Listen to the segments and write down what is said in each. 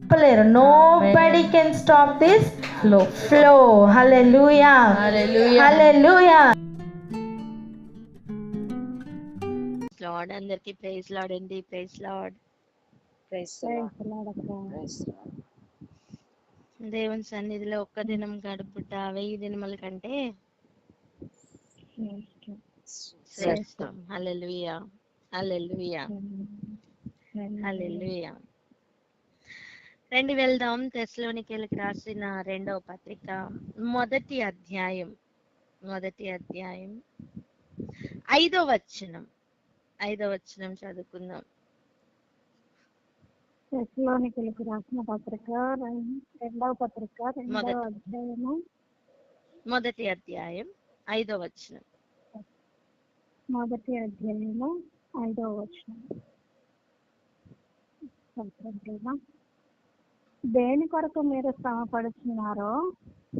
ఆపలేరు. Nobody can stop this flow. Hallelujah, hallelujah. Lord, అందరికి praise lord అండి. Praise lord. దేవుని సన్నిధిలో ఒక్క దినం గడుపుట 1000 దినముల కంటే శ్రేష్టం. హల్లెలూయా, హల్లెలూయా, హల్లెలూయా. రండి వెళ్దాం తెస్సలోనికీయులకు రాసిన 2వ పత్రిక మొదటి అధ్యాయం 5వ వచనం చదువుకుందాం. తెస్సలోనికీయులకు రాసిన పత్రిక 2వ పత్రిక 2వ అధ్యాయము మొదటి అధ్యాయం 5వ వచనం. మొదటి అధ్యాయము 5వ వచనం. దేని కొరకు మీరు శ్రమపడుతున్నారో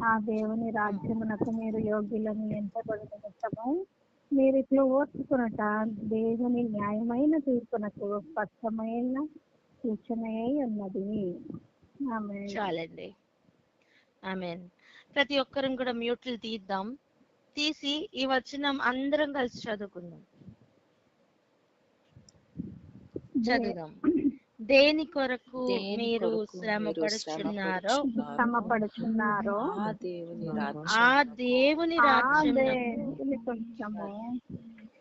ఆ దేవుని రాజ్యమునకు మీరు యోగ్యులను ఎంచబడిన నిమిత్తము మీరు ఇట్లు ఓర్చుకునుట దేవుని న్యాయమైన తీర్పునకు స్పష్టమైన సూచనయై ఉన్నది. ఆమేన్. చాలండి. ఆమేన్. ప్రతి ఒక్కరం కూడా మ్యూట్లు తీసి ఈ వచనం అందరం కలిసి చదువుకుందాం. చదువుదాం. దేని కొరకు మీరు శ్రమపడుచున్నారో ఆ దేవుని రాజ్యమునకు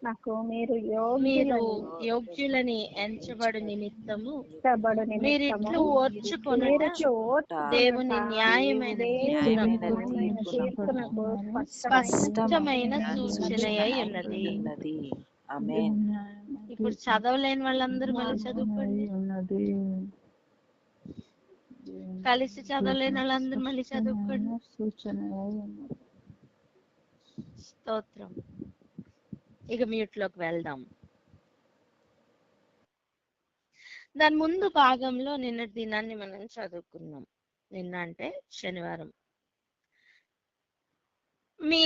నాకు మీరు యోగ్యులని ఎంచబడు నిమిత్తము మీరు ఇట్లు ఓర్చుకొనుట దేవుని న్యాయమైన తీర్పునకు స్పష్టమైన సూచనయై ఉన్నది. ఇప్పుడు చదవలేని వాళ్ళందరూ మళ్ళీ చదువుకోండి. కలిసి చదవలేని వాళ్ళందరూ మళ్ళీ చదువుకోండి. స్తోత్రం. ఇక మ్యూట్లోకి వెళ్దాం. దాని ముందు భాగంలో నిన్నటి దినాన్ని మనం చదువుకున్నాం. నిన్న అంటే శనివారం. మీ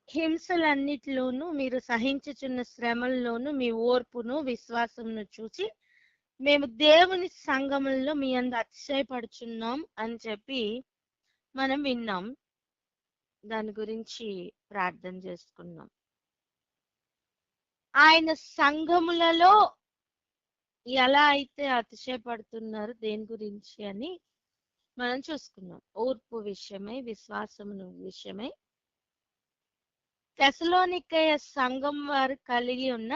హింసలన్నిటిలోనూ మీరు సహించుచున్న శ్రమల్లోనూ మీ ఓర్పును విశ్వాసమును చూసి మేము దేవుని సంఘములలో మీ అందు అతిశయపడుచున్నాం అని చెప్పి మనం విన్నాం. దాని గురించి ప్రార్థన చేసుకున్నాం. ఆయన సంఘములలో ఎలా అయితే అతిశయపడుతున్నారు దేని గురించి అని మనం చూసుకున్నాం. ఓర్పు విషయమై, విశ్వాసమును విషయమై, తెస్సలోనికయ సంఘం వారు కలిగి ఉన్న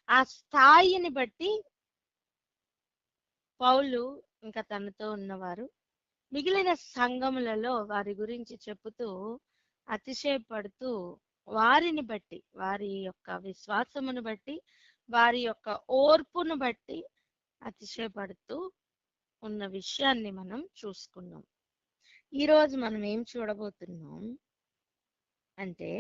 ఆ స్థాయిని బట్టి పౌలు ఇంకా తనతో ఉన్నవారు మిగిలిన సంఘములలో వారి గురించి చెప్పుతూ అతిశయపడుతూ వారిని బట్టి, వారి యొక్క విశ్వాసమును బట్టి, వారి యొక్క ఓర్పును బట్టి అతిశయపడుతూ ఉన్న విషయాన్ని మనం చూసుకున్నాం. ఈరోజు మనం ఏం చూడబోతున్నాం అంటే,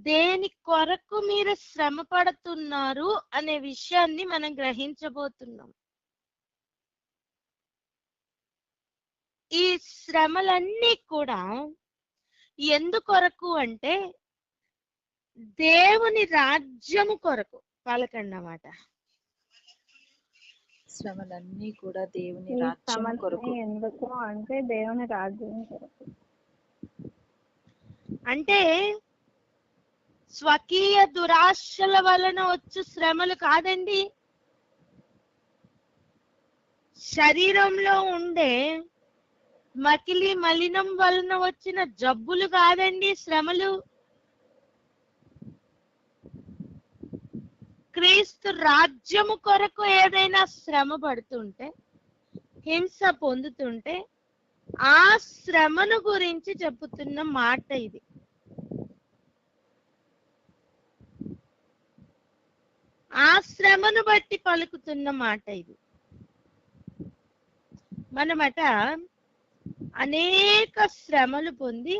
దేని కొరకు మీరు శ్రమ పడుతున్నారు అనే విషయాన్ని మనం గ్రహించబోతున్నాం. ఈ శ్రమలన్నీ కూడా ఎందుకొరకు అంటే దేవుని రాజ్యము కొరకు. పలకండి అన్నమాట. శ్రమలన్నీ కూడా దేవుని రాజ్యం కొరకు. ఎందుకు అంటే దేవుని రాజ్యం కొరకు. అంటే స్వకీయ దురాశల వలన వచ్చు శ్రమలు కాదండి. శరీరంలో ఉండే మకిలి మలినం వలన వచ్చిన జబ్బులు కాదండి శ్రమలు. క్రీస్తు రాజ్యము కొరకు ఏదైనా శ్రమ పడుతుంటే, హింస పొందుతుంటే ఆ శ్రమను గురించి చెప్పుతున్న మాట ఇది. ఆ శ్రమను బట్టి పలుకుతున్న మాట ఇది. మనమట అనేక శ్రమలు పొంది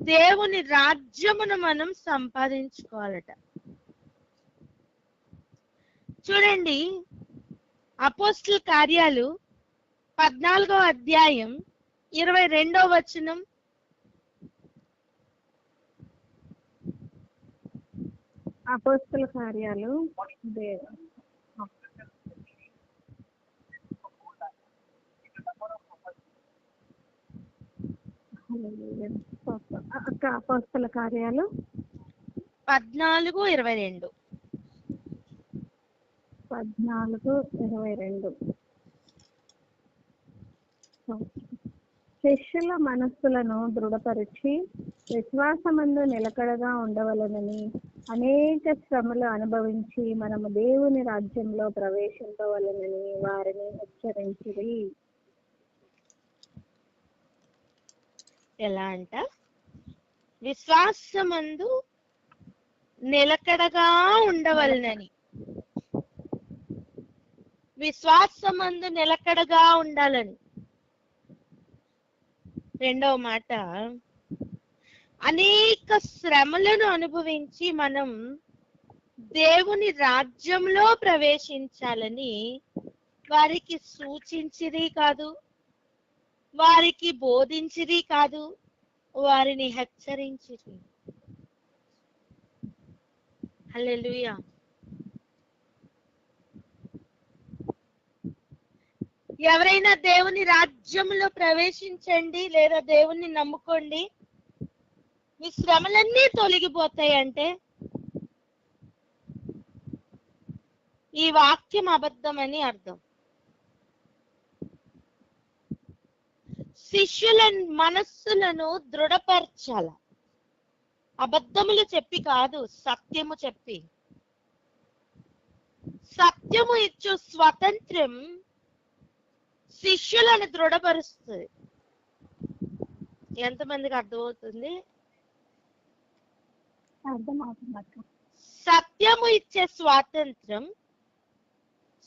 దేవుని రాజ్యమును మనం సంపాదించుకోవాలట. చూడండి, అపోస్తల కార్యాలు 14వ అధ్యాయం 22వ వచనం. అపోస్తల కార్యాలు అక్క అపోస్తల కార్యాలు 14:22. 14:22. శిష్యుల మనస్సులను దృఢపరిచి విశ్వాసమందు నిలకడగా ఉండవలనని అనేక శ్రమలు అనుభవించి మనము దేవుని రాజ్యంలో ప్రవేశించవలనని వారిని హెచ్చరించిరి. ఎలా అంట? విశ్వాసమందు నిలకడగా ఉండవలనని. విశ్వాసమందు నిలకడగా ఉండాలని. రెండవ మాట, అనేక శ్రమలను అనుభవించి మనం దేవుని రాజ్యంలో ప్రవేశించాలని వారికి సూచించిరి కాదు, వారికి బోధించిరి కాదు, వారిని హెచ్చరించిరి. హల్లెలూయా. ఎవరైనా దేవుని రాజ్యంలో ప్రవేశించండి లేదా దేవుణ్ణి నమ్ముకోండి, మీ శ్రమలన్నీ తొలగిపోతాయి అంటే ఈ వాక్యం అబద్ధమని అర్థం. శిష్యుల మనస్సులను దృఢపరచాల, అబద్ధములు చెప్పి కాదు, సత్యము చెప్పి. సత్యము ఇచ్చు స్వాతంత్ర్యం శిష్యులను దృఢపరుస్తుంది. ఎంతమందికి అర్థమవుతుంది? అర్థమవుతుందక్క. సత్యము ఇచ్చే స్వాతంత్రం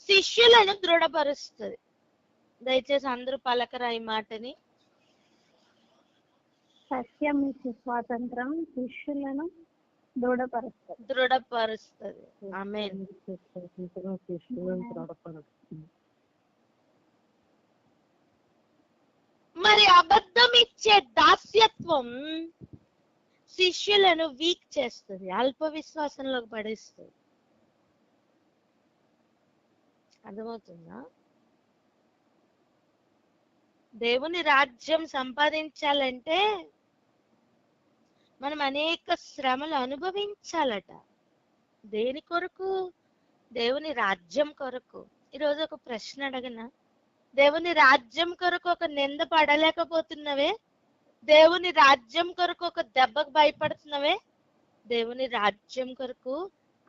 శిష్యులను దృఢపరుస్తుంది. దయచేసి అందరూ పలకరా ఈ మాటని. సత్యం ఇచ్చే స్వాతంత్రం శిష్యులను దృఢపరుస్తుంది. ఆమేన్. మరి అబద్ధం ఇచ్చే దాస్యత్వం శిష్యులను వీక్ చేస్తుంది, అల్ప విశ్వాసంలోకి పడేస్తుంది. అర్థమవుతుందా? దేవుని రాజ్యం సంపాదించాలంటే మనం అనేక శ్రమలు అనుభవించాలట. దేని కొరకు? దేవుని రాజ్యం కొరకు. ఈరోజు ఒక ప్రశ్న అడగనా? దేవుని రాజ్యం కొరకు ఒక నింద పడలేకపోతున్నవే? దేవుని రాజ్యం కొరకు ఒక దెబ్బకు భయపడుతున్నవే? దేవుని రాజ్యం కొరకు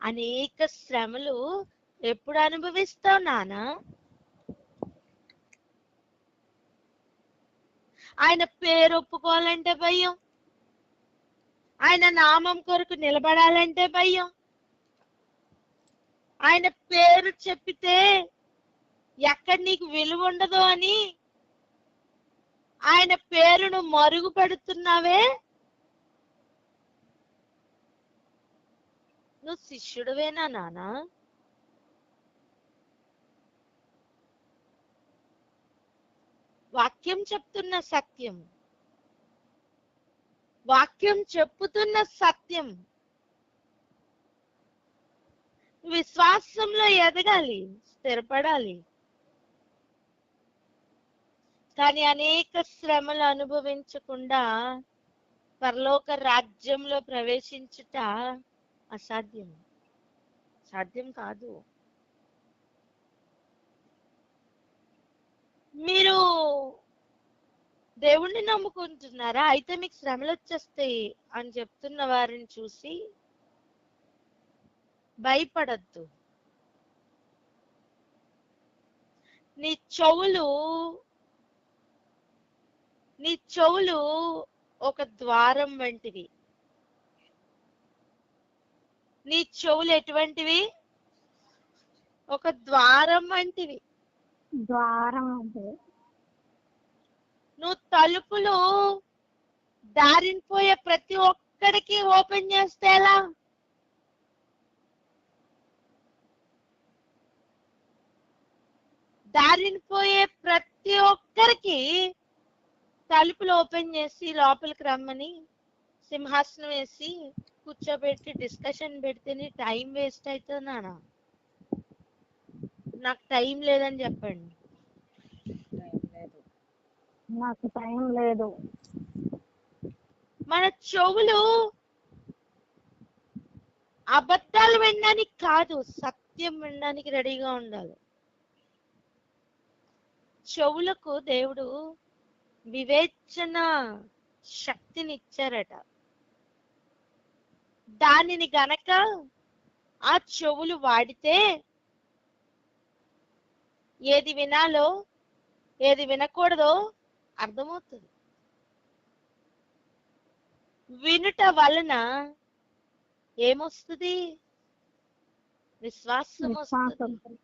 అనేక శ్రమలు ఎప్పుడు అనుభవిస్తావు నానా? ఆయన పేరు ఒప్పుకోవాలంటే భయం, ఆయన నామం కొరకు నిలబడాలంటే భయం, ఆయన పేరు చెప్పితే ఎక్కడ నీకు విలువ ఉండదు అని ఆయన పేరును మరుగు పెడుతున్నావే. నువ్వు శిష్యుడివేనా నానా? వాక్యం చెప్తున్న సత్యం, వాక్యం చెప్పుతున్న సత్యం. విశ్వాసంలో ఎదగాలి, స్థిరపడాలి. కానీ అనేక శ్రమలు అనుభవించకుండా పరలోక రాజ్యంలో ప్రవేశించుట అసాధ్యం, సాధ్యం కాదు. మీరు దేవుణ్ణి నమ్ముకుంటున్నారా? అయితే మీకు శ్రమలు వచ్చేస్తాయి అని చెప్తున్న వారిని చూసి భయపడద్దు. నీ చెవులు ఒక ద్వారం వంటివి. నీ చెవులు ఎటువంటివి? ఒక ద్వారం వంటివి. ద్వారం అంటే నువ్వు తలుపులు దారిని పోయే ప్రతి ఒక్కడికి ఓపెన్ చేస్తే ఎలా? దారిని పోయే ప్రతి ఒక్కరికి తలుపులు ఓపెన్ చేసి లోపలికి రమ్మని సింహాసనం వేసి కూర్చోబెట్టి డిస్కషన్ పెడితేనే టైం వేస్ట్ అవుతుందా? నాకు టైం లేదని చెప్పండి. నాకు టైం లేదు. మన చెవులు అబద్ధాలు వినడానికి కాదు, సత్యం వినడానికి రెడీగా ఉండాలి. చెవులకు దేవుడు వివేచన శక్తిని ఇచ్చారట. దానిని గనక ఆ చెవులు వాడితే ఏది వినాలో ఏది వినకూడదో అర్థమవుతుంది. వినుట వలన ఏమొస్తుంది? విశ్వాసం విశ్వాసం వస్తుంది.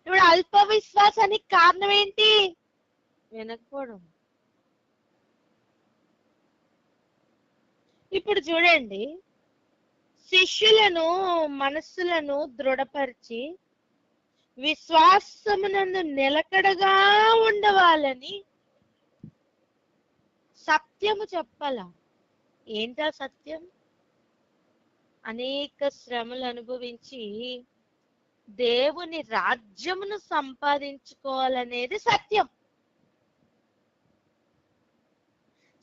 ఇప్పుడు అల్ప విశ్వాసానికి కారణం ఏంటి? వినకపోవడం. ఇప్పుడు చూడండి, శిష్యులను మనస్సులను దృఢపరిచి విశ్వాసమునందు నిలకడగా ఉండవాలని సత్యము చెప్పాల. ఏంటా సత్యం? అనేక శ్రమలు అనుభవించి దేవుని రాజ్యమును సంపాదించుకోవాలనేది సత్యం.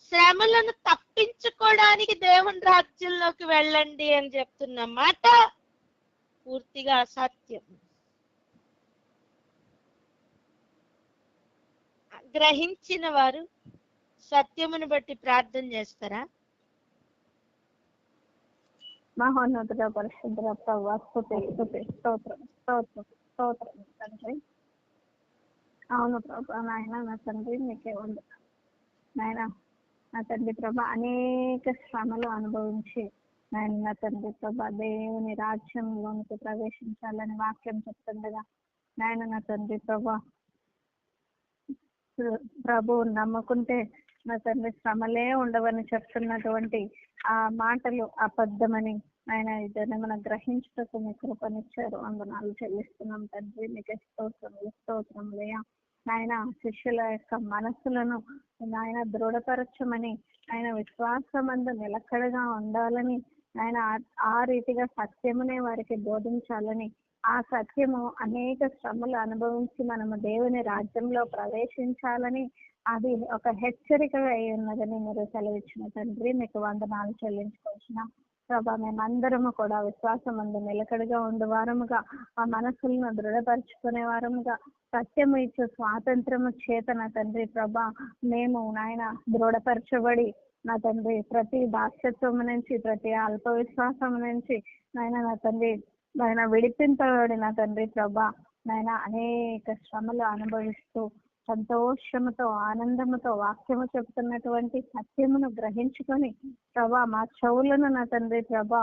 శ్రమలను తప్పించుకోవడానికి దేవుని రాజ్యంలోకి వెళ్ళండి అని చెప్తున్న మాట పూర్తిగా అసత్యం. గ్రహించిన వారు సత్యమును బట్టి ప్రార్థన చేస్తారా? మహోన్నతుడ పరిశుద్ధ ప్రభువా, స్తుతి స్తుతి స్తోత్రం స్తోత్రం స్తోత్రం తండ్రి. అవును ప్రభా, నాయన నా తండ్రి మీకే ఉంది. నాయన నా తండ్రి ప్రభా, అనేక శ్రమలు అనుభవించి నాయన నా తండ్రి ప్రభా దేవుని రాజ్యంలోనికి ప్రవేశించాలని వాక్యం చెప్తుండగా నాయన నా తండ్రి ప్రభా ప్రభువు నమ్ముకుంటే నా తండ్రి శ్రమలే ఉండవని చెప్తున్నటువంటి ఆ మాటలు అబద్ధమని ఆయన ఇద్దరిని మనం గ్రహించటకు మీ కృపనిచ్చారు. వందనాలు చెల్లిస్తున్నాం తండ్రి, మీకు స్తోత్రములయ్యా. ఆయన శిష్యుల యొక్క మనస్సులను ఆయన దృఢపరచమని, ఆయన విశ్వాసమందు నిలకడగా ఉండాలని, ఆయన ఆ రీతిగా సత్యమునే వారికి బోధించాలని, ఆ సత్యము అనేక శ్రమలు అనుభవించి మనము దేవుని రాజ్యంలో ప్రవేశించాలని అది ఒక హెచ్చరికగా అయి ఉన్నదని మీరు సెలవిచ్చిన తండ్రి, మీకు వందనాలు చెల్లించుకోవచ్చున్నాం ప్రభా. మేమందరము కూడా విశ్వాసం అందు నిలకడగా ఉండే వారముగా, ఆ మనసులను దృఢపరుచుకునే వారముగా, సత్యము ఇచ్చే స్వాతంత్రము చేత నా తండ్రి ప్రభా మేము నాయన దృఢపరచబడి నా తండ్రి ప్రతి దాస్యత్వము నుంచి, ప్రతి అల్ప విశ్వాసము నుంచి నాయన నా తండ్రి నాయన విడిపింపబడి నా తండ్రి ప్రభా నాయన అనేక శ్రమలు అనుభవిస్తూ సంతోషముతో ఆనందముతో వాక్యము చెప్తున్నటువంటి సత్యమును గ్రహించుకొని ప్రభా మా చెవులను నా తండ్రి ప్రభా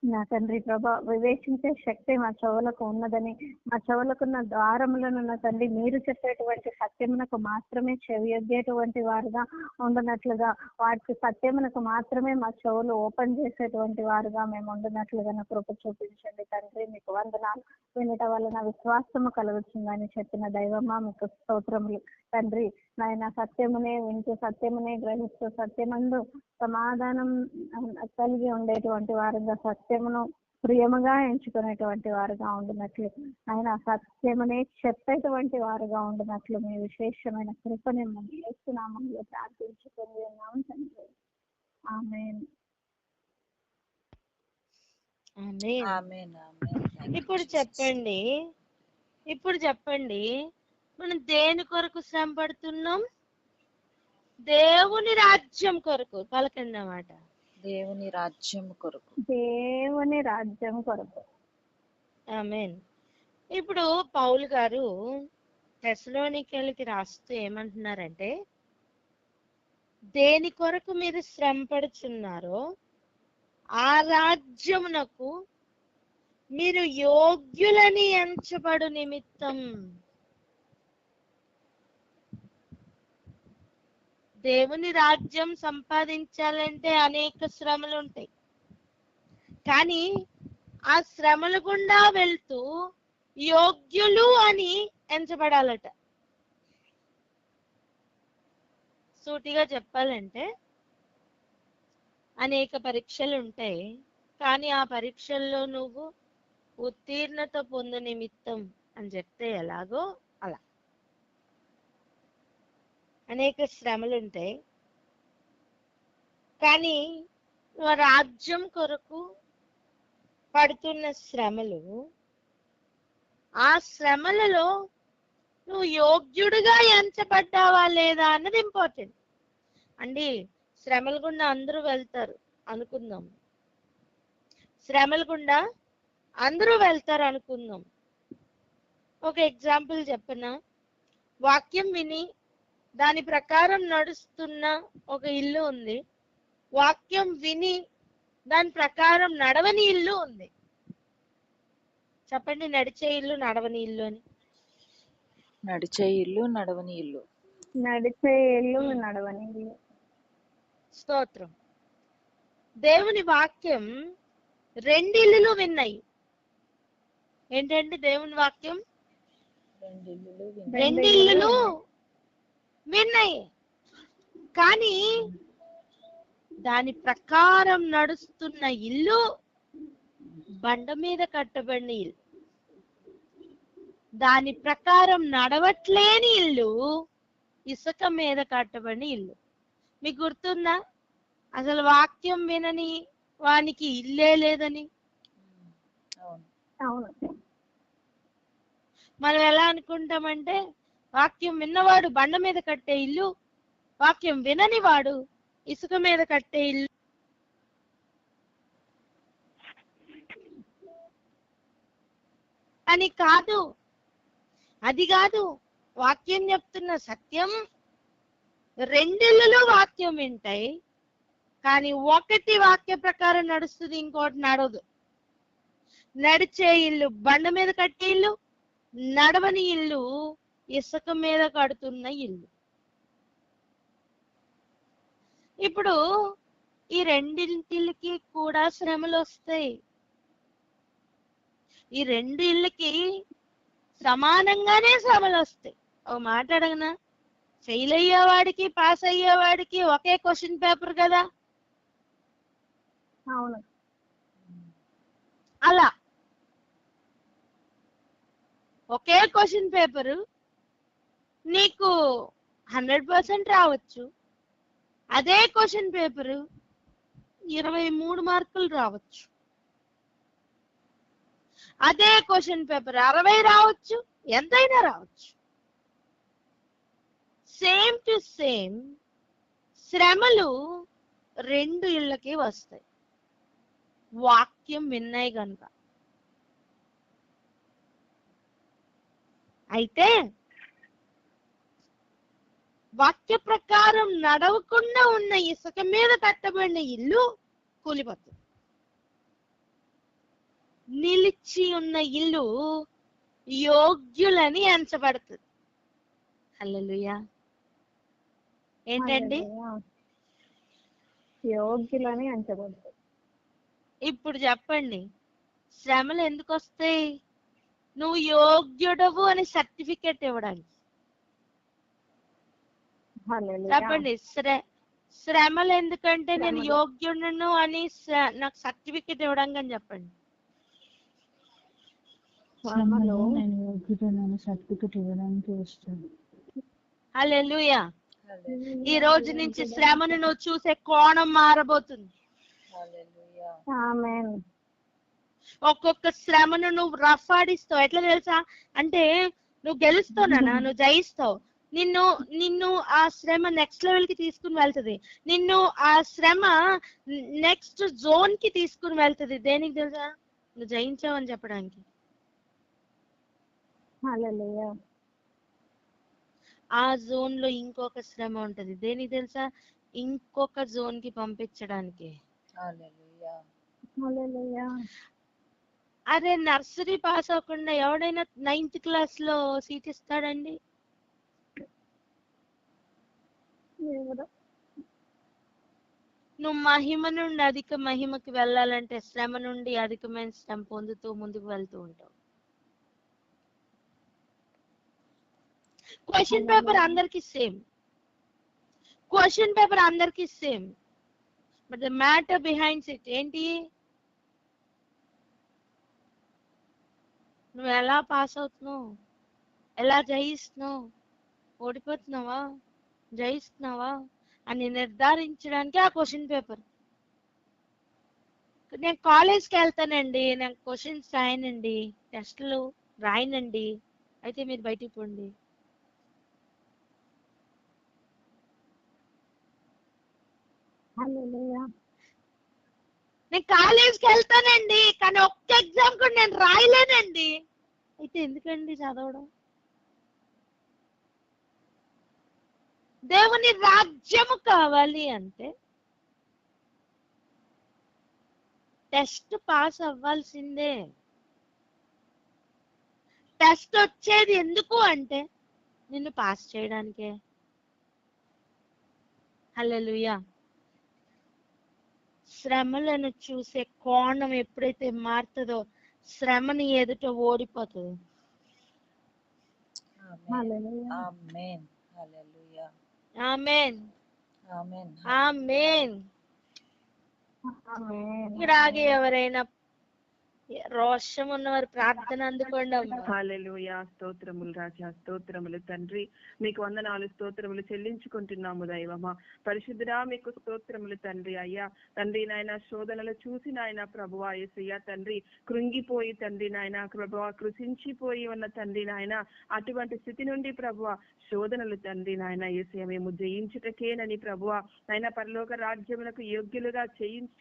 నా తండ్రి ప్రభా వివేచించే శక్తి మా చెవులకు ఉన్నదని, మా చెవులకున్న ద్వారములను నా తండ్రి మీరు చెప్పేటువంటి సత్యమునకు మాత్రమే చెవియొగ్గేటువంటి వారుగా ఉండనట్లుగా, వాటికి సత్యమునకు మాత్రమే మా చెవులు ఓపెన్ చేసేటువంటి వారుగా మేము ఉండనట్లుగా నా కృప చూపించండి తండ్రి. మీకు వందనాలు. వినట వలన విశ్వాసము కలుగుతుందని చెప్పిన దైవమా మీకు స్తోత్రములు తండ్రి. నాయన సత్యమునే వింటూ, సత్యమునే గ్రహిస్తూ, సత్యమందు సమాధానం కలిగి ఉండేటువంటి వారుగా, సత్యమును ప్రియముగా ఎంచుకునేటువంటి వారుగా ఉండినట్లు, ఆయన సత్యమునే చెప్పేటువంటి వారుగా ఉండినట్లు మీ విశేషమైన కృపని మనం చేస్తున్నామని ప్రార్థించుకొని ఉన్నాము తండ్రి. ఆమేన్. ఆమేన్. ఆమేన్, ఆమేన్. Thank you, ఇప్పుడు Jesus. చెప్పండి మనం దేని కొరకు శ్రమ పడుతున్నాం? దేవుని రాజ్యం కొరకు. పలకండి అన్నమాట. దేవుని రాజ్యం కొరకు. దేవుని రాజ్యం కొరకు. ఆమేన్. ఇప్పుడు పౌలు గారు తెస్సలోనికీయులకి రాస్తూ ఏమంటున్నారంటే, దేని కొరకు మీరు శ్రమ పడుచున్నారో ఆ రాజ్యమునకు మీరు యోగ్యులని ఎంచబడు నిమిత్తం. దేవుని రాజ్యం సంపాదించాలంటే అనేక శ్రమలు ఉంటాయి, కానీ ఆ శ్రమల గుండా వెళ్తూ యోగ్యులు అని ఎంచబడాలట. సూటిగా చెప్పాలంటే అనేక పరీక్షలు ఉంటాయి, కానీ ఆ పరీక్షల్లో నువ్వు ఉత్తీర్ణత పొందు నిమిత్తం అని చెప్తే ఎలాగో అలా. అనేక శ్రమలు ఉంటాయి, కానీ నువ్వు రాజ్యం కొరకు పడుతున్న శ్రమలు, ఆ శ్రమలలో నువ్వు యోగ్యుడిగా ఎంచబడ్డావా లేదా అన్నది ఇంపార్టెంట్ అండి. శ్రమల గుండా అందరూ వెళ్తారు అనుకుందాం, శ్రమల గుండా అందరూ వెళ్తారు అనుకుందాం. ఒక ఎగ్జాంపుల్ చెప్పనా? వాక్యం విని దాని ప్రకారం నడుస్తున్న ఒక ఇల్లు ఉంది, వాక్యం విని దాని ప్రకారం నడవని ఇల్లు ఉంది. చెప్పండి, నడిచే ఇల్లు నడవని ఇల్లు అని. నడిచే ఇల్లు నడవని ఇల్లు. నడిచే ఇల్లు నడవని ఇల్లు. స్తోత్రం. దేవుని వాక్యం రెండిల్లులు విన్నాయి. ఏంటంటే దేవుని వాక్యం రెండిల్లులు విన్నాయి, కానీ దాని ప్రకారం నడుస్తున్న ఇల్లు బండ మీద కట్టబడిన ఇల్లు. దాని ప్రకారం నడవట్లేని ఇల్లు ఇసుక మీద కట్టబడిన ఇల్లు. మీకు గుర్తుందా? అసలు వాక్యం వినని వానికి ఇల్లే లేదని. అవును. మనం ఎలా అనుకుంటామంటే వాక్యం విన్నవాడు బండ మీద కట్టే ఇల్లు, వాక్యం వినని వాడు ఇసుక మీద కట్టే ఇల్లు అని. కాదు, అది కాదు వాక్యం చెప్తున్న సత్యం. రెండిల్లులు వాక్యం వింటాయి, కానీ ఒకటి వాక్య ప్రకారం నడుస్తుంది, ఇంకోటి నడవదు. నడిచే ఇల్లు బండ మీద కట్టే ఇల్లు, నడవని ఇల్లు ఇసుక మీద కడుతున్న ఇల్లు. ఇప్పుడు ఈ రెండింటికి కూడా శ్రమలు వస్తాయి. ఈ రెండు ఇళ్ళకి సమానంగానే శ్రమలు వస్తాయి. ఒక మాట అడగనా? ఫెయిల్ అయ్యేవాడికి పాస్ అయ్యేవాడికి ఒకే క్వశ్చన్ పేపర్ కదా. అవును. అలా ఒకే క్వశ్చన్ పేపరు నీకు 100% రావచ్చు, అదే క్వశ్చన్ పేపరు 23 మార్కులు రావచ్చు, అదే క్వశ్చన్ పేపర్ 60 రావచ్చు, ఎంతైనా రావచ్చు. సేమ్ టు సేమ్ శ్రమలు రెండు ఇళ్ళకి వస్తాయి, వాక్యం విన్నాయి గనుక. అయితే వాక్య ప్రకారం నడవకుండా ఉన్న ఇసుక మీద కట్టబడిన ఇల్లు కూలిపోతుంది. నిలిచి ఉన్న ఇల్లు యోగ్యులని ఎంచబడుతుంది. హల్లెలూయా. ఏంటండి? యోగ్యులని ఎంచబడుతుంది. ఇప్పుడు చెప్పండి, శ్రమలు ఎందుకు వస్తాయి? నువ్వు యోగ్యుడవు అని సర్టిఫికెట్ ఇవ్వడానికి. చెప్పండి, శ్రమలు ఎందుకంటే నేను యోగ్యుడను అని నాకు సర్టిఫికెట్ ఇవ్వడానికి అని చెప్పండి. నేను యోగ్యుడనని సర్టిఫికెట్ ఇవ్వడానికి వస్తాను. హల్లెలూయా. ఈ రోజు నుంచి శ్రమను నువ్వు చూసే కోణం మారబోతుంది. ఆమేన్. ఒక్కొక్క శ్రమను నువ్వు రఫ్ ఆడిస్తావు. ఎట్లా తెలుసా? అంటే నువ్వు గెలుస్తావునా, నువ్వు జయిస్తావు. నిన్ను ఆ శ్రమ నెక్స్ట్ లెవెల్ కి తీసుకుని వెళ్తుంది. నిన్ను ఆ శ్రమ నెక్స్ట్ జోన్ కి తీసుకుని వెళ్తుంది. దేనికి తెలుసా? నువ్వు జయించావు అని చెప్పడానికి. హల్లెలూయా. ఆ జోన్ లో ఇంకొక శ్రమ ఉంటది. దేనికి తెలుసా? ఇంకొక జోన్ కి పంపించడానికి. హల్లెలూయా. హల్లెలూయా. అరే, నర్సరీ పాస్ అవ్వకుండా ఎవడైనా 9th క్లాస్ లో సీట్ ఇస్తాడండి? నువ్వు మహిమ నుండి అధిక మహిమకి వెళ్ళాలంటే శ్రమ నుండి అధికమైన శ్రమ పొందుతూ ముందుకు వెళ్తూ ఉంటావు. క్వశ్చన్ పేపర్ అందరికి సేమ్, క్వశ్చన్ పేపర్ అందరికి same, but the matter behinds it ఏంటి? నువ్వు ఎలా పాస్ అవుతున్నావు, ఎలా జయిస్తున్నావు, ఓడిపోతున్నావా, జయిస్తున్నావా, అని నిర్ధారించడానికి ఆ క్వశ్చన్ పేపర్. నేను కాలేజ్కి వెళ్తానండి, నేను క్వశ్చన్స్ రాయనండి, టెస్టులు రాయనండి, అయితే మీరు బయటికి పోండి. హల్లెలూయా. నేను కాలేజ్కి వెళ్తానండి, కానీ ఒక్క ఎగ్జామ్ కూడా నేను రాయలేనండి, అయితే ఎందుకండి చదవడం? దేవుని రాజ్యము కావాలి అంటే టెస్ట్ పాస్ అవ్వాల్సిందే. టెస్ట్ వచ్చేది ఎందుకు అంటే నిన్ను పాస్ చేయడానికే. హల్లెలూయా. శ్రమలను చూసే కోణం ఎప్పుడైతే మారుతుందో శ్రమని ఎదుట ఓడిపోతుంది. ఆమేన్ హల్లెలూయా. ఆమేన్ హల్లెలూయా ఆమేన్ ఆమేన్ ఆమేన్. ఆమేన్. ఇక్కడ ఆగి ఎవరైనా రోషం ఉన్నవారు ప్రార్థన అందుకోండి అమ్మా. హల్లెలూయా. స్తోత్రములు రాజా, స్తోత్రములు తండ్రి, మీకు వందనాలు స్తోత్రములు చెల్లించుకుంటున్నాము దైవమా. పరిశుద్ధుడా మీకు స్తోత్రములు తండ్రి. అయ్యా తండ్రి నాయన శోధనలు చూసి నాయన ప్రభువా యేసయ్యా తండ్రి కృంగిపోయి తండ్రి నాయన ప్రభువా కృషించిపోయి ఉన్న తండ్రి నాయన అటువంటి స్థితి నుండి ప్రభువా శోధనలు తండ్రి నాయన యేసయ్య మేము జయించుటకేనని ప్రభువా నాయన పరలోక రాజ్యములకు యోగ్యులుగా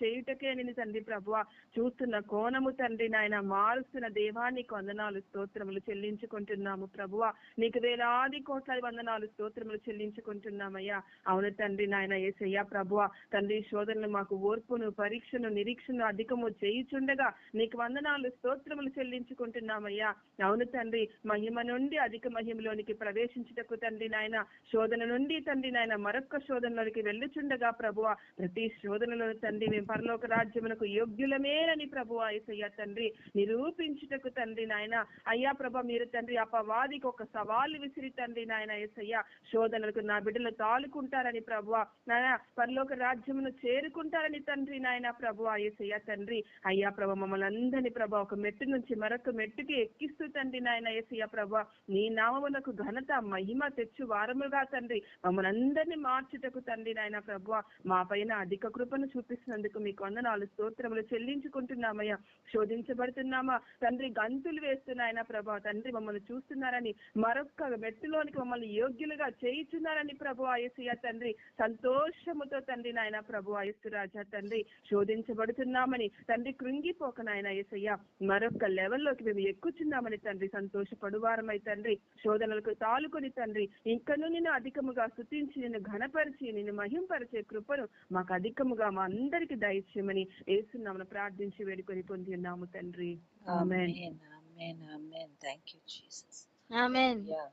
చేయుటకేనని తండ్రి ప్రభువా చూస్తున్న కోణము తండ్రి నాయన మారుస్తున్న దేవానికి వందనాలు స్తోత్రములు చెల్లించుకుంటున్నాము ప్రభువా. నీకు వేలాది కోట్లాది వందనాలు స్తోత్రములు చెల్లించుకుంటున్నామయ్యా. అవును తండ్రి నాయన యేసయ్యా ప్రభువా తండ్రి శోధనలు మాకు ఓర్పును పరీక్షను నిరీక్షను అధికము చేయుచుండగా నీకు వందనాలు స్తోత్రములు చెల్లించుకుంటున్నామయ్యా. అవును తండ్రి మహిమ నుండి అధిక మహిమలోనికి ప్రవేశించుటకు తండ్రి నాయన శోధన నుండి తండ్రి నాయన మరొక్క శోధనలోనికి వెళ్ళుచుండగా ప్రభువా ప్రతి శోధనలో తండ్రి మేము పరలోక రాజ్యమునకు యోగ్యులమేనని ప్రభువా యేసయ్యా తండ్రి నిరూపించుటకు తండ్రి నాయన అయ్యా ప్రభ మీరు తండ్రి అపవాదికి ఒక సవాలు విసిరి తండ్రి నాయన యేసయ్యా శోధనలకు నా బిడ్డలు తాలుకుంటారని ప్రభువా నాయన పరలోక రాజ్యమును చేరుకుంటారని తండ్రి నాయన ప్రభువా యేసయ్యా తండ్రి అయ్యా ప్రభ మమ్మల్ని అందరినీ ప్రభ ఒక మెట్టు నుంచి మరొక మెట్టుకి ఎక్కిస్తూ తండ్రి నాయన యేసయ్యా ప్రభ నీ నామమునకు ఘనత మహిమ తెచ్చు వారముగా తండ్రి మమ్మల్ని అందరినీ మార్చుటకు తండ్రి నాయన ప్రభువా మా పైన అధిక కృపను చూపిస్తున్నందుకు మీకు వందనాలు స్తోత్రములు చెల్లించుకుంటున్నామయ్యా. శోధించబడుతున్నామా తండ్రి గంతులు వేస్తున్నాయన ప్రభా తండ్రి మమ్మల్ని చూస్తున్నారని మరొక్క మెట్టులోనికి మమ్మల్ని యోగ్యులుగా చేయుచున్నారని ప్రభు యేసయ్యా తండ్రి సంతోషముతో తండ్రి నాయన ప్రభు యేసు రాజా తండ్రి శోధించబడుతున్నామని తండ్రి కృంగిపోక నాయన యేసయ్యా మరొక్క లెవెల్లోకి మేము ఎక్కుచున్నామని తండ్రి సంతోషపడువారమై తండ్రి శోధనలకు తాలుకొని తండ్రి ఇంకను నిన్ను అధికముగా స్తుతించి నిన్ను ఘనపరిచి నిన్ను మహింపరిచే కృపను మాకు అధికముగా మా అందరికి దయచేయమని యేసునామమున ప్రార్థించి వేడుకొని పొంది ఉన్నాము తండ్రి. ఆమేన్ ఆమేన్ ఆమేన్. Thank you Jesus. ఆమేన్. యా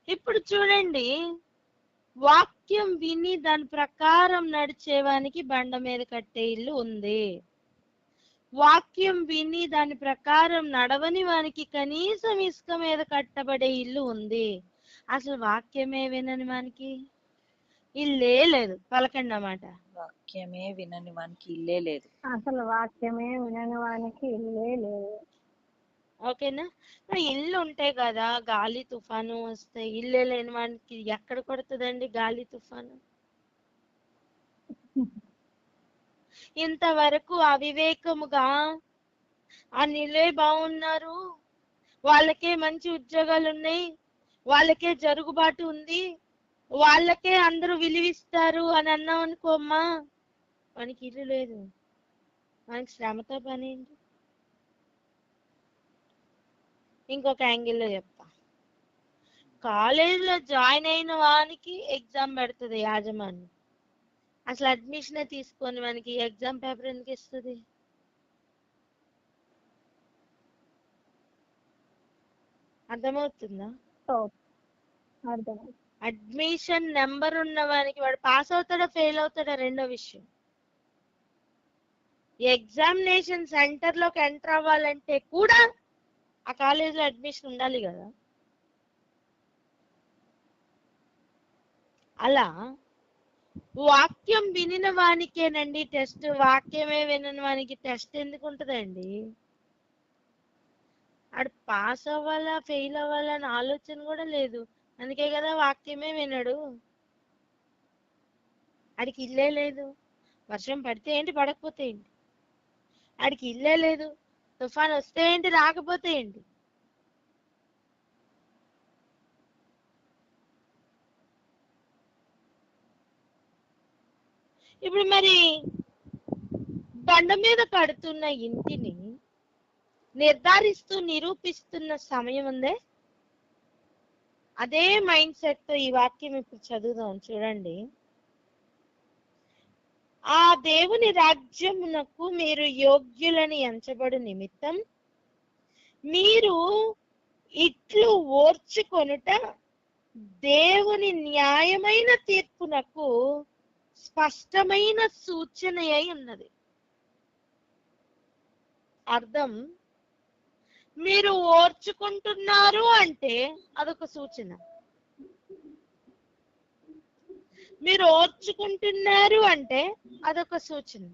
ఇప్పుడు చూడండి, వాక్యం విని దాని ప్రకారం నడిచేవానికి బండ మీద కట్టే ఇల్లు ఉంది. వాక్యం విని దాని ప్రకారం నడవని వానికి కనీసం ఇసుక మీద కట్టబడే ఇల్లు ఉంది. అసలు వాక్యమే వినని వానికి ఇల్లే లేదు. పలకండి అన్నమాట. వాక్యమే వినని వానికి ఇల్లే లేదు. అసలు వాక్యమే వినని వానికి ఇల్లే లేదు. ఓకేనా? మరి ఇల్లు ఉంటే కదా గాలి తుఫాను వస్తాయి. ఇల్లే లేని వానికి ఎక్కడ కొడుతుందండి గాలి తుఫాను? ఇంతవరకు అవివేకముగా ఆ నీళ్ళే బాగున్నారు, వాళ్ళకే మంచి ఉద్యోగాలు ఉన్నాయి, వాళ్ళకే జరుగుబాటు ఉంది, వాళ్ళకే అందరూ విలువిస్తారు అని అన్నాం అనుకోమ్మా, వానికి ఇల్లు లేదు, వానికి శ్రమతో పని ఏంటి? ఇంకొక యాంగిల్లో చెప్తా. కాలేజీలో జాయిన్ అయిన వానికి ఎగ్జామ్ పెడుతుంది యాజమాన్యం. అసలు అడ్మిషనే తీసుకొని వానికి ఎగ్జామ్ పేపర్ ఎందుకు ఇస్తుంది? అర్థమవుతుందా? అర్థమైంది. అడ్మిషన్ నెంబర్ ఉన్న వానికి వాడు పాస్ అవుతాడా ఫెయిల్ అవుతాడా రెండో విషయం. ఎగ్జామినేషన్ సెంటర్ లోకి ఎంటర్ అవ్వాలంటే కూడా ఆ కాలేజీలో అడ్మిషన్ ఉండాలి కదా. అలా వాక్యం వినిన వానికేనండి టెస్ట్. వాక్యమే వినని వానికి టెస్ట్ ఎందుకు ఉంటుందండి? ఆడు పాస్ అవ్వాలా ఫెయిల్ అవ్వాలా అని ఆలోచన కూడా లేదు. అందుకే కదా వాక్యమే వినడు. ఆడికి ఇల్లే లేదు. వర్షం పడితే ఏంటి, పడకపోతే ఏంటి? ఆడికి ఇల్లే లేదు. తుఫాన్ వస్తే ఏంటి, రాకపోతే ఏంటి? ఇప్పుడు మరి బండ మీద కడుతున్న ఇంటిని నిర్ధారిస్తూ నిరూపిస్తున్న సమయం ఉందే. అదే మైండ్ సెట్ తో ఈ వాక్యం ఇప్పుడు చదువుదాం, చూడండి. ఆ దేవుని రాజ్యమునకు మీరు యోగ్యులని ఎంచబడు నిమిత్తం మీరు ఇట్లు ఓర్చుకొనుట దేవుని న్యాయమైన తీర్పునకు స్పష్టమైన సూచన అయి ఉన్నది. అర్థం, మీరు ఓర్చుకుంటున్నారు అంటే అదొక సూచన. మీరు ఓర్చుకుంటున్నారు అంటే అదొక సూచన.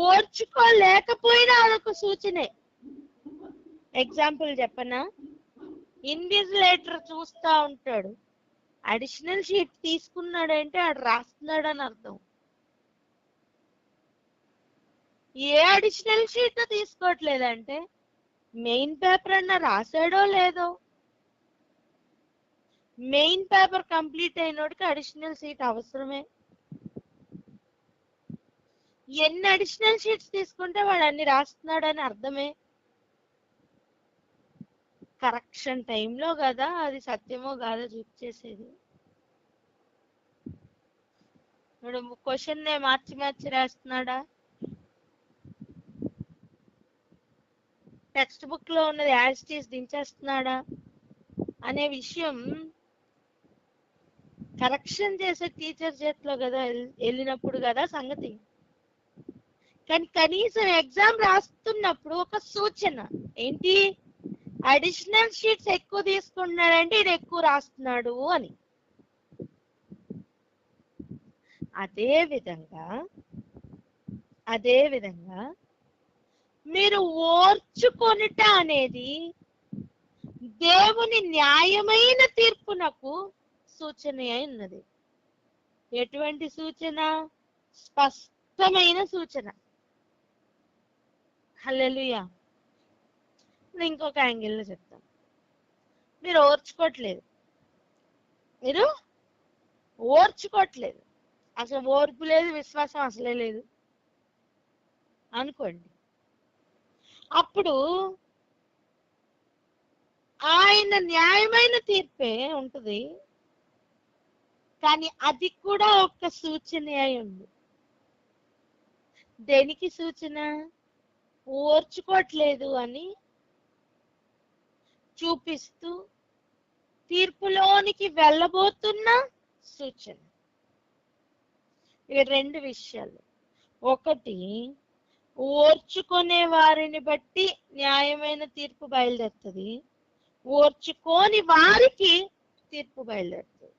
ఓర్చుకోలేకపోయినా అదొక సూచనే. ఎగ్జాంపుల్ చెప్పనా? ఇన్విజిలేటర్ చూస్తా ఉంటాడు, అడిషనల్ షీట్ తీసుకున్నాడంటే ఆడు రాస్తున్నాడు అని అర్థం. ఏ అడిషనల్ షీట్ తీసుకోవట్లేదంటే మెయిన్ పేపర్ అన్న రాశాడో లేదో. మెయిన్ పేపర్ కంప్లీట్ అయినోడికి అడిషనల్ షీట్ అవసరమే. ఎన్ని అడిషనల్ షీట్స్ తీసుకుంటే వాడు అన్ని రాస్తున్నాడని అర్థమే. కరెక్షన్ టైంలో కదా అది సత్యమో కాదో చూపించేసేది. ఇప్పుడు క్వశ్చన్ మార్చి మార్చి రాస్తున్నాడా, టెక్స్ట్ బుక్ లో ఉన్నది యాజ్ ఇట్ ఈస్ దించేస్తున్నాడా అనే విషయం కరెక్షన్ చేసే టీచర్ చేతిలో కదా వెళ్ళినప్పుడు కదా సంగతి. కానీ కనీసం ఎగ్జామ్ రాస్తున్నప్పుడు ఒక సూచన ఏంటి, అడిషనల్ షీట్స్ ఎక్కువ తీసుకున్నాడంటే ఇది ఎక్కువ రాస్తున్నాడు అని. అదే విధంగా మీరు ఓర్చుకొనుట అనేది దేవుని న్యాయమైన తీర్పునకు సూచన అయి ఉన్నది. ఎటువంటి సూచన? స్పష్టమైన సూచన. హల్లెలూయా. ఇంకొక యాంగిల్లో చెప్తాం. మీరు ఓర్చుకోవట్లేదు, అసలు ఓర్పు లేదు, విశ్వాసం అసలే లేదు అనుకోండి. అప్పుడు ఆయన న్యాయమైన తీర్పే ఉంటుంది, కానీ అది కూడా ఒక సూచన అయి ఉంది. దేనికి సూచన? ఓర్చుకోవట్లేదు అని చూపిస్తూ తీర్పులోనికి వెళ్ళబోతున్న సూచన. ఇవి రెండు విషయాలు. ఒకటి, ఓర్చుకునే వారిని బట్టి న్యాయమైన తీర్పు బయలుదేరుతుంది, ఓర్చుకోని వారికి తీర్పు బయలుదేరుతుంది.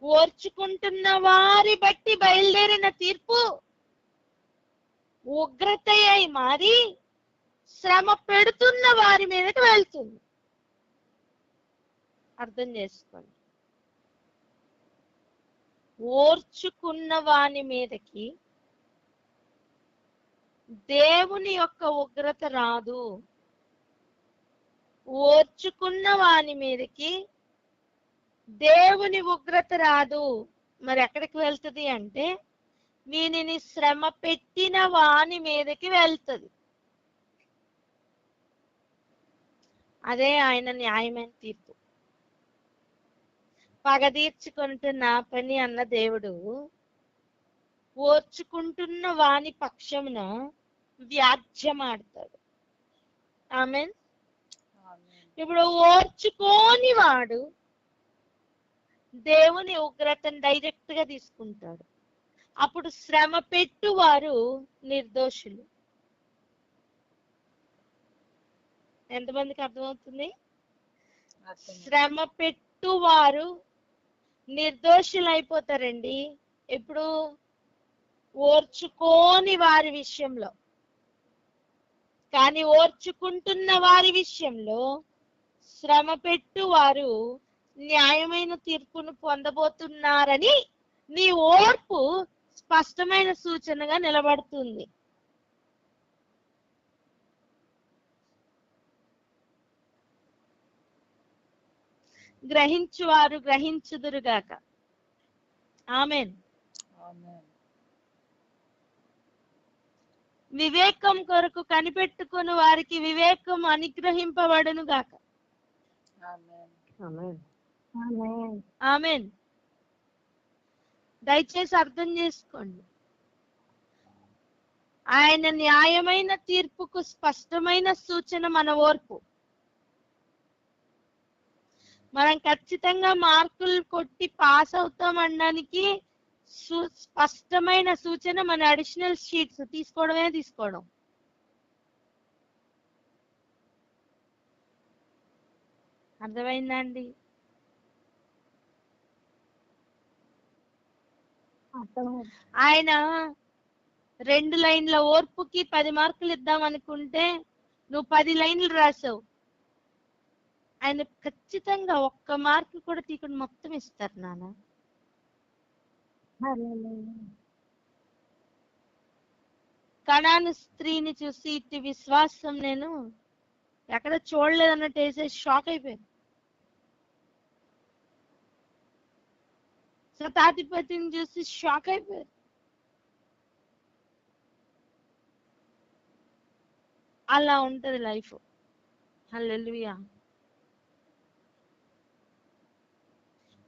ఓర్చుకుంటున్న వారి బట్టి బయలుదేరిన తీర్పు ఉగ్రత అయి మారి శ్రమ పెడుతున్న వారి మీదకి వెళ్తుంది. అర్థం చేసుకోండి. ఓర్చుకున్న వాని మీదకి దేవుని యొక్క ఉగ్రత రాదు. ఓర్చుకున్న వాని మీదకి దేవుని ఉగ్రత రాదు. మరి ఎక్కడికి వెళ్తుంది అంటే వీనిని శ్రమ పెట్టిన వాని మీదకి వెళ్తుంది. అదే ఆయన న్యాయమైన తీర్పు. పగ తీర్చుకుంటున్న పని అన్న దేవుడు ఓర్చుకుంటున్న వాని పక్షమున వ్యాజ్యమాడతాడు. ఆమేన్. ఇప్పుడు ఓర్చుకోని వాడు దేవుని ఉగ్రతను డైరెక్ట్ గా తీసుకుంటాడు. అప్పుడు శ్రమ పెట్టువారు నిర్దోషులు. ఎంతమందికి అర్థమవుతుంది? శ్రమ పెట్టువారు నిర్దోషులు అయిపోతారండి. ఇప్పుడు ఓర్చుకోని వారి విషయంలో. కానీ ఓర్చుకుంటున్న వారి విషయంలో శ్రమ పెట్టువారు న్యాయమైన తీర్పును పొందబోతున్నారని నీ ఓర్పు స్పష్టమైన సూచనగా నిలబడుతుంది. గ్రహించువారు గ్రహించుదురుగాక. ఆమేన్. ఆమేన్. వివేకం కొరకు కనిపెట్టుకుని వారికి వివేకం అనుగ్రహింపబడును గాక. ఆమేన్. ఆమేన్. ఆమేన్. ఆమేన్. దయచేసి అర్థం చేసుకోండి. ఆయన న్యాయమైన తీర్పుకు స్పష్టమైన సూచన మన ఓర్పు. మనం ఖచ్చితంగా మార్కులు కొట్టి పాస్ అవుతాం అనడానికి స్పష్టమైన సూచన మన అడిషనల్ షీట్స్ తీసుకోవడం. అర్థమైందా అండి? అర్థమైంది. ఆయన 2 లైన్ల ఓర్పుకి 10 మార్కులు ఇద్దాం అనుకుంటే నువ్వు 10 లైన్లు రాసావు. ఆయన ఖచ్చితంగా 1 మార్కు కూడా తీయకుండా మొత్తం ఇస్తారు నాన్న. హల్లెలూయా. కనాను స్త్రీని చూసి ఇట్టి విశ్వాసం నేను ఎక్కడ చూడలేదన్నట్టు వేసేసి షాక్ అయిపోయాను. శతాధిపతిని చూసి షాక్ అయిపోయారు. అలా ఉంటది లైఫ్. హల్లెలూయా.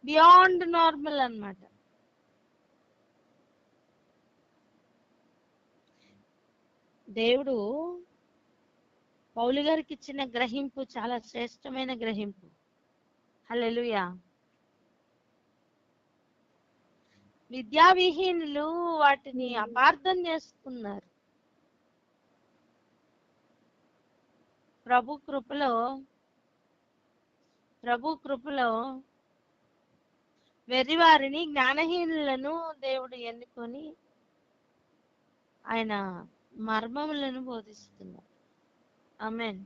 బియాండ్ నార్మల్ అన్నమాట. దేవుడు పౌలు గారికి ఇచ్చిన గ్రహింపు చాలా శ్రేష్టమైన గ్రహింపు. హల్లెలూయా. విద్యావిహీనులు వాటిని అపార్థం చేసుకున్నారు. ప్రభు కృపలో వెర్రివారిని జ్ఞానహీనులను దేవుడు ఎన్నుకొని ఆయన మర్మములను బోధిస్తున్నారు. ఆమేన్.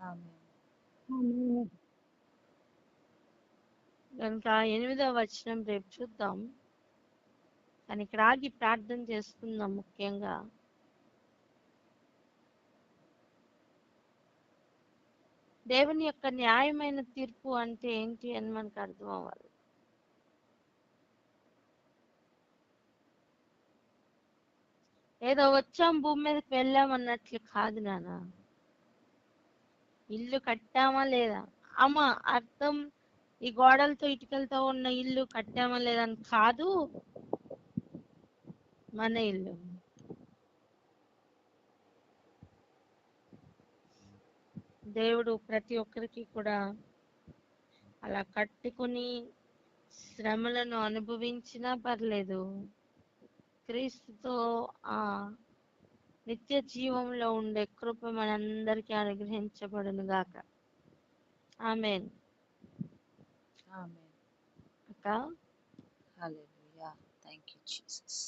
ఆమేన్. ఆమేన్. కనుక 8వ వచనం రేపు చూద్దాం. కానీ ఇక్కడ ఆగి ప్రార్థన చేసుకుందాం. ముఖ్యంగా దేవుని యొక్క న్యాయమైన తీర్పు అంటే ఏంటి అని మనకు అర్థం అవ్వాలి. ఏదో వచ్చాం భూమి మీదకి వెళ్ళాం అన్నట్లు కాదు నాన్న. ఇల్లు కట్టామా లేదా అమ్మ అర్థం ఈ గోడలతో ఇటుకలతో ఉన్న ఇల్లు కట్టామా లేదని కాదు. మన ఇల్లు దేవుడు ప్రతి ఒక్కరికి కూడా అలా కట్టుకుని శ్రమలను అనుభవించినా పర్లేదు, క్రీస్తుతో ఆ నిత్య జీవంలో ఉండే కృప మనందరికీ అనుగ్రహించబడును గాక. ఆమేన్. ఆమేన్. అక్క హల్లెలూయా. Thank you Jesus.